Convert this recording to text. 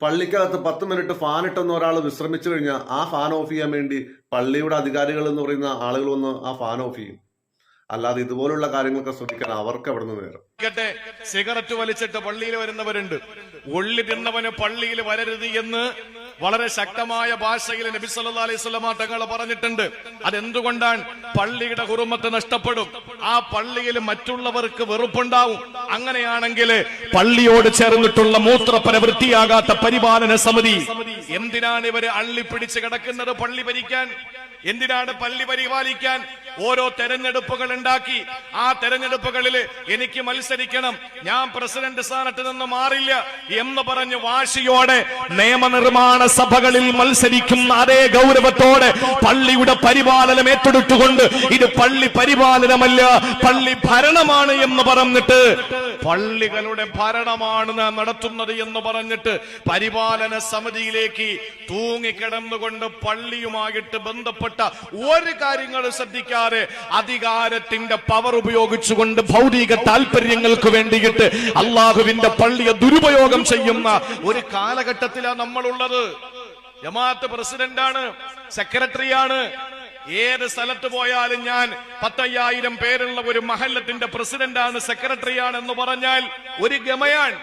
പള്ളിക്കകത്ത് 10 minute fan ഇട്ടെന്ന് ഒരാൾ വിശ്രമിച്ചു കഴിഞ്ഞാൽ ആ ഫാൻ ഓഫ് ചെയ്യാൻ വേണ്ടി പള്ളിയുടെ അധികാരികൾ എന്ന് പറയുന്ന ആളുകൾ വന്ന് ആ ഫാൻ ഓഫ് ചെയ്യും. അല്ലാതെ ഇതുപോലുള്ള കാര്യങ്ങളൊക്കെ ശ്രദ്ധിക്കാൻ അവർക്ക് അവിടെ നിന്ന് നേരം. സിഗരറ്റ് വലിച്ചിട്ട് പള്ളിയിൽ വരുന്നവരുണ്ട്. ഉള്ളി തിന്നവന് പള്ളിയിൽ വരരുത് എന്ന് വളരെ ശക്തമായ ഭാഷയിൽ നബി സല്ലല്ലാഹു അലൈഹി വസല്ലം തങ്ങൾ പറഞ്ഞിട്ടുണ്ട്. അതെന്തുകൊണ്ടാണ്? പള്ളിയുടെ ഹുറുമത്ത് നഷ്ടപ്പെടും. ആ പള്ളിയിൽ മറ്റുള്ളവർക്ക് വെറുപ്പുണ്ടാവും. അങ്ങനെയാണെങ്കിൽ പള്ളിയോട് ചേർന്നിട്ടുള്ള മൂത്രപ്പര വൃത്തിയാകാത്ത പരിപാലന സമിതി എന്തിനാണ് ഇവര് അള്ളിപ്പിടിച്ച് കിടക്കുന്നത്? പള്ളി ഭരിക്കാൻ എന്തിനാണ്? പള്ളി പരിപാലിക്കാൻ. ഓരോ തെരഞ്ഞെടുപ്പുകൾ ഉണ്ടാക്കി ആ തെരഞ്ഞെടുപ്പുകളിൽ എനിക്ക് മത്സരിക്കണം, ഞാൻ പ്രസിഡന്റ് സ്ഥാനത്ത് നിന്ന് മാറില്ല എന്ന് പറഞ്ഞ് വാശിയോടെ നിയമനിർമ്മാണ സഭകളിൽ മത്സരിക്കുന്ന അതേ ഗൗരവത്തോടെ പള്ളിയുടെ പരിപാലനം ഏറ്റെടുത്തുകൊണ്ട് ഇത് പള്ളി പരിപാലനമല്ല, പള്ളി ഭരണമാണ് എന്ന് പറഞ്ഞിട്ട്, പള്ളികളുടെ ഭരണമാണ് നടത്തുന്നത് എന്ന് പറഞ്ഞിട്ട് പരിപാലന സമിതിയിലേക്ക് തൂങ്ങിക്കിടന്നുകൊണ്ട് പള്ളിയുമായിട്ട് ബന്ധപ്പെട്ട ഒരു കാര്യങ്ങൾ ശ്രദ്ധിക്കാതെ അധികാരത്തിന്റെ പവർ ഉപയോഗിച്ചുകൊണ്ട് ഭൗതിക താല്പര്യങ്ങൾക്ക് വേണ്ടിയിട്ട് അള്ളാഹുവിന്റെ പള്ളിയെ ദുരുപയോഗം ചെയ്യുന്ന ഒരു കാലഘട്ടത്തിലാണ് നമ്മളുള്ളത്. ജമാഅത്ത് പ്രസിഡന്റാണ്, സെക്രട്ടറിയാണ്. ഏത് സ്ഥലത്ത് പോയാലും ഞാൻ 10,000 പേരുള്ള ഒരു മഹല്ലത്തിന്റെ പ്രസിഡന്റാണ്, സെക്രട്ടറിയാണ് എന്ന് പറഞ്ഞാൽ ഒരു ഗമയാണ്.